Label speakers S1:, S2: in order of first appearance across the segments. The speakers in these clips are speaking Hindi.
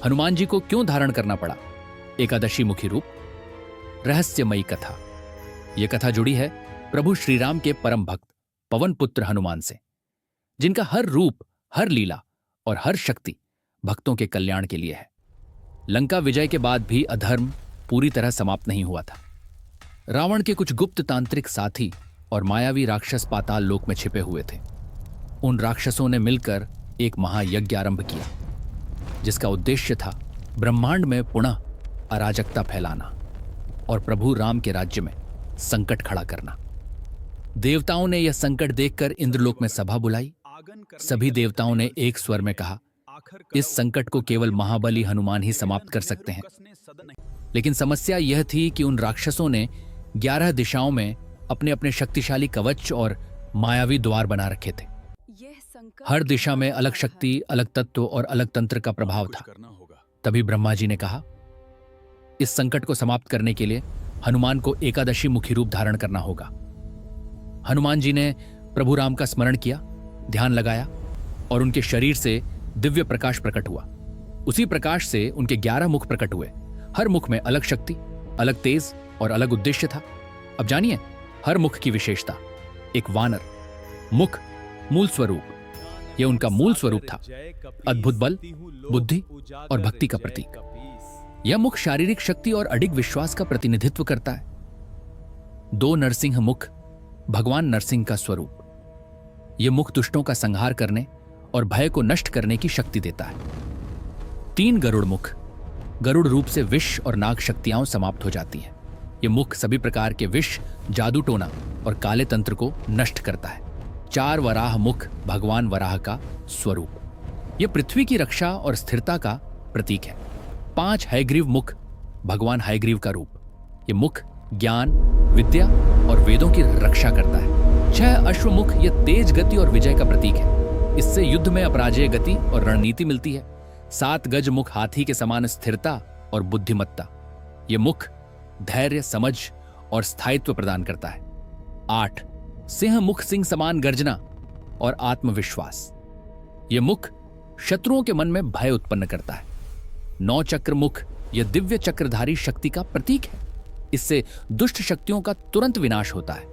S1: हनुमान जी को क्यों धारण करना पड़ा? एकादशी मुखी रूप। रहस्यमयी कथा। यह कथा जुड़ी है प्रभु श्रीराम के परम भक्त पवन पुत्र हनुमान से, जिनका हर रूप, हर लीला और हर शक्ति भक्तों के कल्याण के लिए है। लंका विजय के बाद भी अधर्म पूरी तरह समाप्त नहीं हुआ था। रावण के कुछ गुप्त तांत्रिक साथी और मायावी राक्षस पाताल लोक में छिपे हुए थे। उन राक्षसों ने मिलकर एक महायज्ञ आरंभ किया, जिसका उद्देश्य था ब्रह्मांड में पुनः अराजकता फैलाना और प्रभु राम के राज्य में संकट खड़ा करना। देवताओं ने यह संकट देखकर इंद्रलोक में सभा बुलाई। सभी देवताओं ने एक स्वर में कहा, इस संकट को केवल महाबली हनुमान ही समाप्त कर सकते हैं। लेकिन समस्या यह थी कि उन राक्षसों ने 11 दिशाओं में अपने अपने शक्तिशाली कवच और मायावी द्वार बना रखे थे। हर दिशा में अलग शक्ति, अलग तत्व और अलग तंत्र का प्रभाव था। तभी ब्रह्मा जी ने कहा, इस संकट को समाप्त करने के लिए हनुमान को एकादशी मुखी रूप धारण करना होगा। हनुमान जी ने प्रभु राम का स्मरण किया, ध्यान लगाया और उनके शरीर से दिव्य प्रकाश प्रकट हुआ। उसी प्रकाश से उनके 11 मुख प्रकट हुए। हर मुख में अलग शक्ति, अलग तेज और अलग उद्देश्य था। अब जानिए हर मुख की विशेषता। एक वानर मुख, मूल स्वरूप। यह उनका मूल स्वरूप था। अद्भुत बल, बुद्धि और भक्ति का प्रतीक। यह मुख शारीरिक शक्ति और अडिग विश्वास का प्रतिनिधित्व करता है। 2 नरसिंह मुख, भगवान नरसिंह का स्वरूप। यह मुख दुष्टों का संहार करने और भय को नष्ट करने की शक्ति देता है। 3 गरुड़ मुख, गरुड़ रूप से विष और नाग शक्तियां समाप्त हो जाती हैं। यह मुख सभी प्रकार के विष, जादू टोना और काले तंत्र को नष्ट करता है। 4 वराह मुख, भगवान वराह का स्वरूप। यह पृथ्वी की रक्षा और स्थिरता का प्रतीक है। 5 हयग्रीव मुख, भगवान हयग्रीव का रूप। यह मुख ज्ञान, विद्या और वेदों की रक्षा करता है। 6 अश्वमुख, यह तेज गति और विजय का प्रतीक है। इससे युद्ध में अपराजय गति और रणनीति मिलती है। 7 गज मुख, हाथी के समान स्थिरता और बुद्धिमत्ता। यह मुख धैर्य, समझ और स्थायित्व प्रदान करता है। 8 सिंह मुख, सिंह समान गर्जना और आत्मविश्वास। यह मुख शत्रुओं के मन में भय उत्पन्न करता है। 9 चक्र मुख, यह दिव्य चक्रधारी शक्ति का प्रतीक है। इससे दुष्ट शक्तियों का तुरंत विनाश होता है।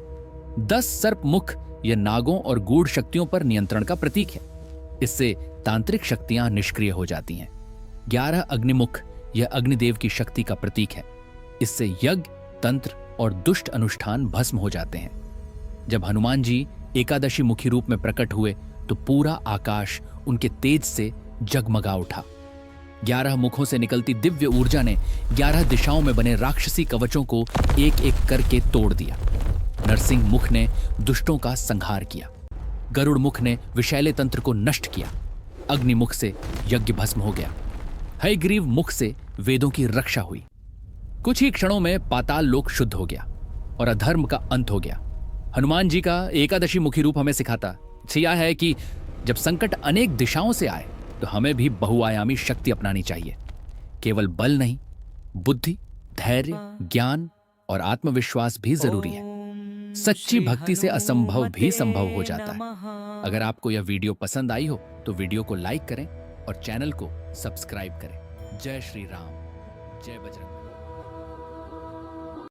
S1: 10 सर्प मुख, यह नागों और गूढ़ शक्तियों पर नियंत्रण का प्रतीक है। इससे तांत्रिक शक्तियां निष्क्रिय हो जाती हैं। 11 अग्निमुख, यह अग्निदेव की शक्ति का प्रतीक है। इससे यज्ञ, तंत्र और दुष्ट अनुष्ठान भस्म हो जाते हैं। जब हनुमान जी एकादशी मुखी रूप में प्रकट हुए तो पूरा आकाश उनके तेज से जगमगा उठा। 11 मुखों से निकलती दिव्य ऊर्जा ने 11 दिशाओं में बने राक्षसी कवचों को एक एक करके तोड़ दिया। नरसिंह मुख ने दुष्टों का संहार किया। गरुड़ मुख ने विषैले तंत्र को नष्ट किया। अग्निमुख से यज्ञ भस्म हो गया। हयग्रीव मुख से वेदों की रक्षा हुई। कुछ ही क्षणों में पाताल लोक शुद्ध हो गया और अधर्म का अंत हो गया। हनुमान जी का एकादशी मुखी रूप हमें सिखाता है कि जब संकट अनेक दिशाओं से आए तो हमें भी बहुआयामी शक्ति अपनानी चाहिए। केवल बल नहीं, बुद्धि, धैर्य, ज्ञान और आत्मविश्वास भी जरूरी है। सच्ची भक्ति से असंभव भी संभव हो जाता है। अगर आपको यह वीडियो पसंद आई हो तो वीडियो को लाइक करें और चैनल को सब्सक्राइब करें। जय श्री राम, जय बजरंग।